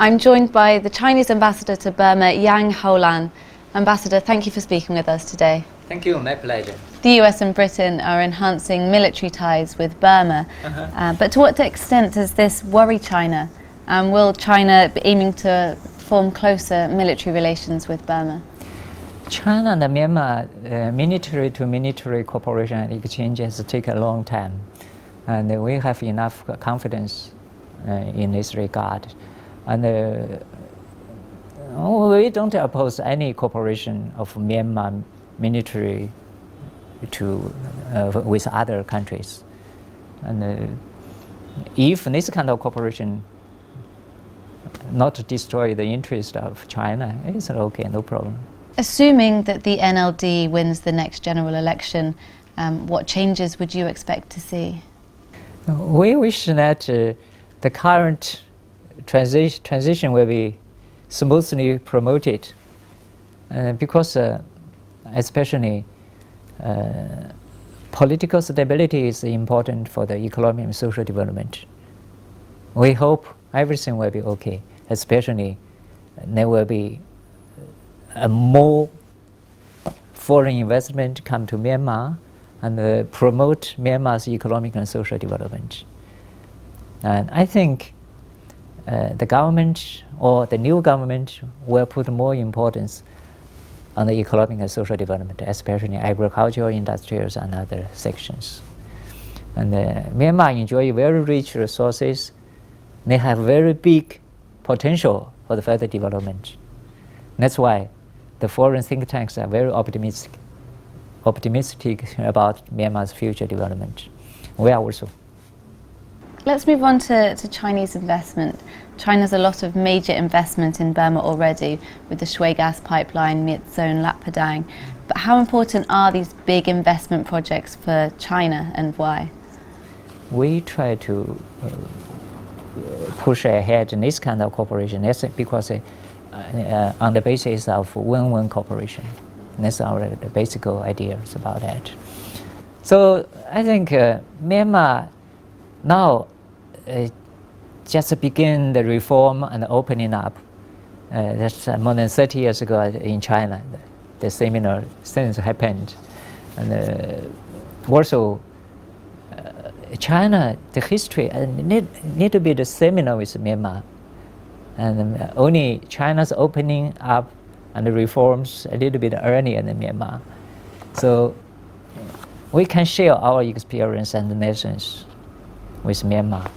I'm joined by the Chinese ambassador to Burma, Yang Houland. Ambassador, thank you for speaking with us today. Thank you, my pleasure. The US and Britain are enhancing military ties with Burma, but to what extent does this worry China? And will China be aiming to form closer military relations with Burma? China and Myanmar military-to-military cooperation and exchanges take a long time, and we have enough confidence in this regard. And we don't oppose any cooperation of Myanmar military with other countries. And if this kind of cooperation not destroy the interest of China, it's okay, no problem. Assuming that the NLD wins the next general election, what changes would you expect to see? We wish that the current transition will be smoothly promoted, because especially political stability is important for the economic and social development. We hope everything will be okay, especially there will be more foreign investment come to Myanmar and promote Myanmar's economic and social development. And I think the government or the new government will put more importance on the economic and social development, especially agricultural, industrials, and other sections. And Myanmar enjoys very rich resources. They have very big potential for the further development. That's why the foreign think tanks are very optimistic about Myanmar's future development. We are also. Let's move on to Chinese investment. China's a lot of major investment in Burma already with the Shui gas pipeline, Myitsone, Lat Padang. But how important are these big investment projects for China and why? We try to push ahead in this kind of cooperation. That's because on the basis of win-win cooperation. That's the basic ideas about that. So I think Myanmar now just begin the reform and opening up. That's more than 30 years ago in China, the similar things happened. And also China, the history need to be the similar with Myanmar. And only China's opening up and the reforms a little bit earlier than Myanmar. So we can share our experience and lessons with Myanmar.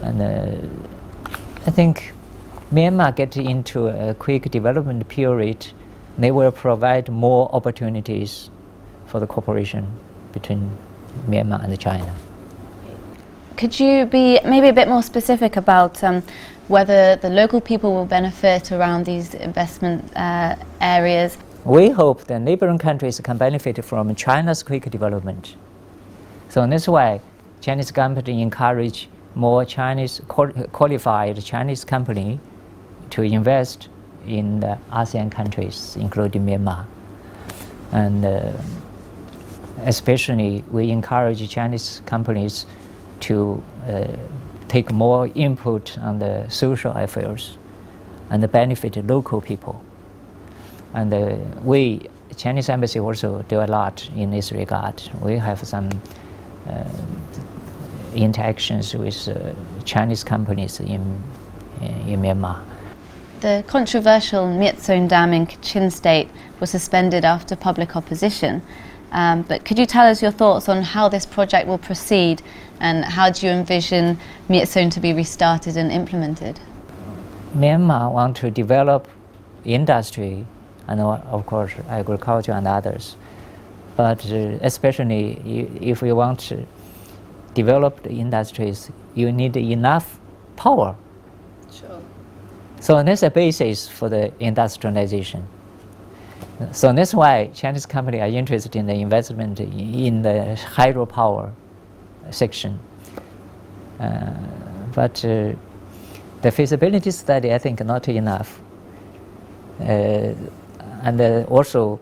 And I think Myanmar get into a quick development period. They will provide more opportunities for the cooperation between Myanmar and China. Could you be maybe a bit more specific about whether the local people will benefit around these investment areas? We hope that neighboring countries can benefit from China's quick development. So that's why Chinese government encourage more qualified Chinese company to invest in the ASEAN countries, including Myanmar. And especially we encourage Chinese companies to take more input on the social affairs and benefit local people. And we, Chinese Embassy, also do a lot in this regard. We have some interactions with Chinese companies in Myanmar. The controversial Myitsone Dam in Kachin State was suspended after public opposition. But could you tell us your thoughts on how this project will proceed and how do you envision Myitsone to be restarted and implemented? Myanmar want to develop industry and of course agriculture and others. But especially if we want to develop the industries, you need enough power. Sure. So that's a basis for the industrialization. So that's why Chinese companies are interested in the investment in the hydropower section. But the feasibility study, I think, not enough. And also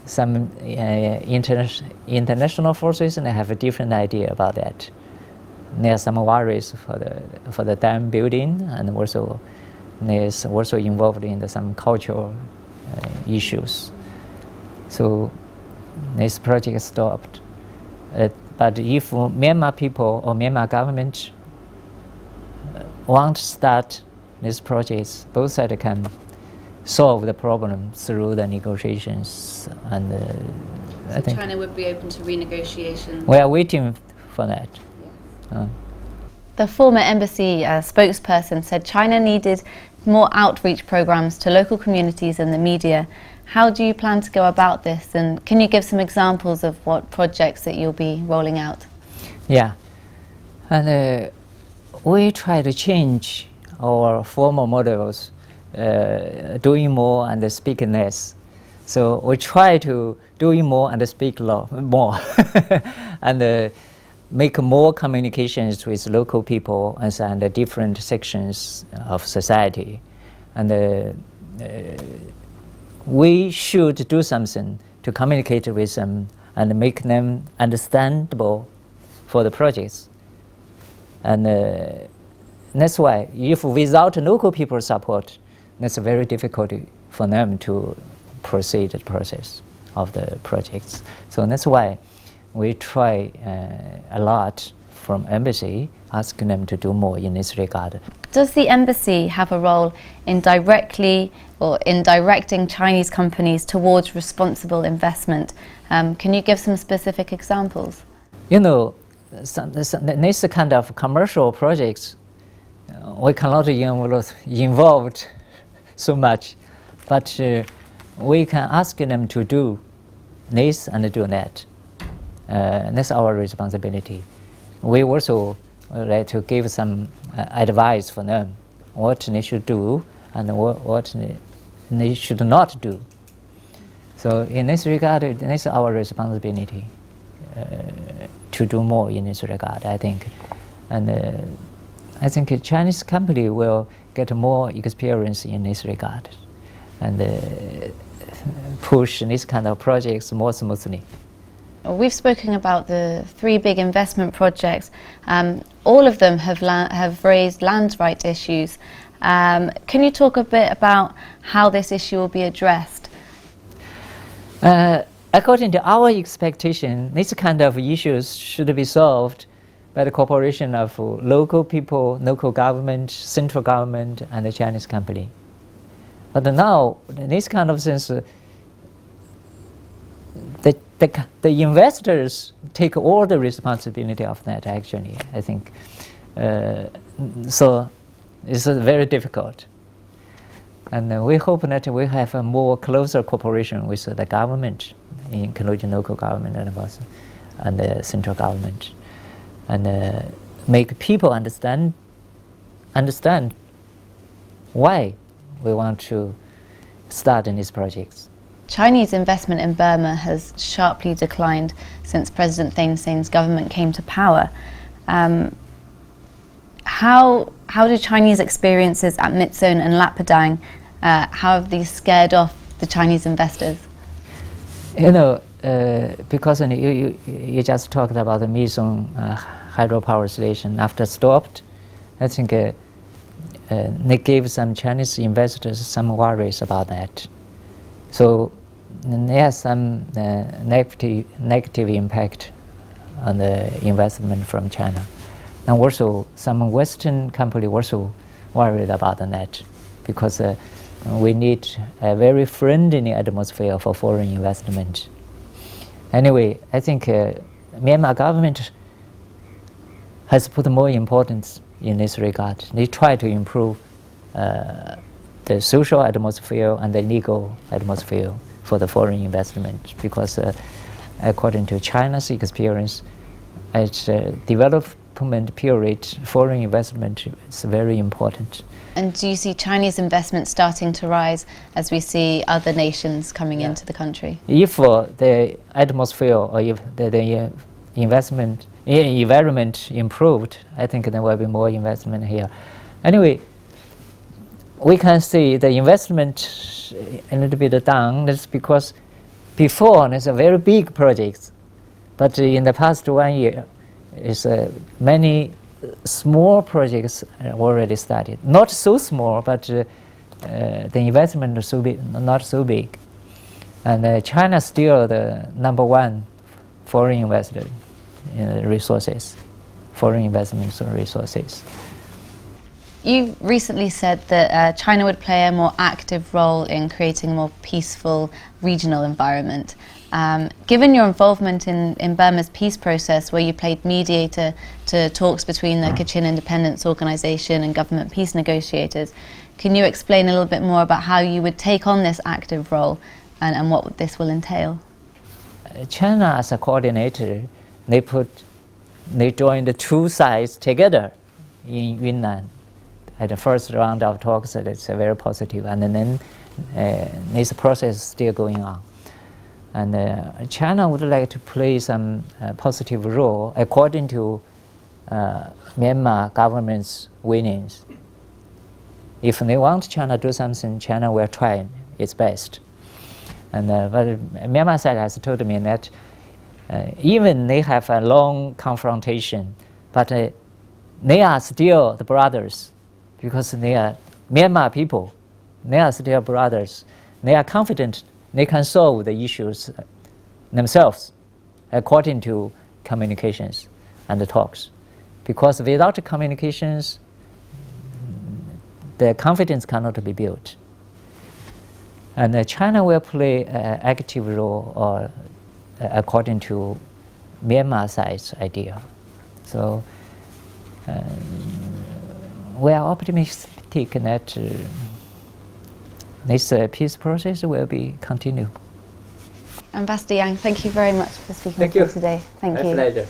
some international forces and have a different idea about that. There are some worries for the dam building, and also is also involved in some cultural issues. So this project stopped. But if Myanmar people or Myanmar government want to start these projects, both sides can solve the problem through the negotiations. And I think China would be open to renegotiation. we are waiting for that. Yeah. The former embassy spokesperson said China needed more outreach programs to local communities and the media. How do you plan to go about this, and can you give some examples of what projects that you'll be rolling out? Yeah, and we try to change our former models, doing more and speaking less. So we try to doing more and speak more, and make more communications with local people and the different sections of society, and we should do something to communicate with them and make them understandable for the projects. And that's why if without local people support, that's very difficult for them to proceed the process of the projects. So that's why we try a lot from embassy, asking them to do more in this regard. Does the embassy have a role in directing Chinese companies towards responsible investment? Can you give some specific examples? You know, this kind of commercial projects, we cannot involved so much, but we can ask them to do this and do that. That's our responsibility. We also like to give some advice for them, what they should do and what they should not do. So in this regard, it's our responsibility to do more in this regard, I think. And I think a Chinese company will get more experience in this regard and push this kind of projects more smoothly. We've spoken about the 3 big investment projects. All of them have raised land rights issues. Can you talk a bit about how this issue will be addressed? According to our expectation, these kind of issues should be solved by the cooperation of local people, local government, central government, and the Chinese company. But now, this kind of things, the investors take all the responsibility of that, actually, I think. So it's very difficult. And we hope that we have a more closer cooperation with the government, including local government and the central government, and make people understand why we want to start in these projects. Chinese investment in Burma has sharply declined since President Thein Sein's government came to power. How do Chinese experiences at Myitsone and Lat Padang, how have these scared off the Chinese investors? You know, because you just talked about the Myitsone hydropower station. After stopped, I think they gave some Chinese investors some worries about that. So there's some negative impact on the investment from China. And also some Western companies also worried about that, because we need a very friendly atmosphere for foreign investment. Anyway, I think Myanmar government has put more importance in this regard. They try to improve the social atmosphere and the legal atmosphere for the foreign investment, because according to China's experience, at development period, foreign investment is very important. And do you see Chinese investment starting to rise as we see other nations coming into the country? If the atmosphere or if the environment improved, I think there will be more investment here. Anyway, we can see the investment a little bit down. That's because before there's a very big projects, but in the past 1 year, it's many small projects already started. Not so small, but the investment is so big, not so big. And China is still the #1 foreign investor in resources, foreign investment resources. You recently said that China would play a more active role in creating a more peaceful regional environment. Given your involvement in Burma's peace process, where you played mediator to talks between the Kachin Independence Organization and government peace negotiators, can you explain a little bit more about how you would take on this active role and what this will entail? China, as a coordinator, they joined the two sides together in Yunnan. At the first round of talks, it's very positive, and then this process is still going on. And China would like to play some positive role according to Myanmar government's winnings. If they want China to do something, China will try its best. And but Myanmar side has told me that even they have a long confrontation, but they are still the brothers, because they are Myanmar people. They are still brothers. They are confident they can solve the issues themselves according to communications and the talks. Because without communications, the confidence cannot be built. And China will play an active role according to Myanmar side's idea. So we are optimistic that this peace process will be continued. Ambassador Yang, thank you very much for speaking Thank with you. me today. Thank My you. pleasure.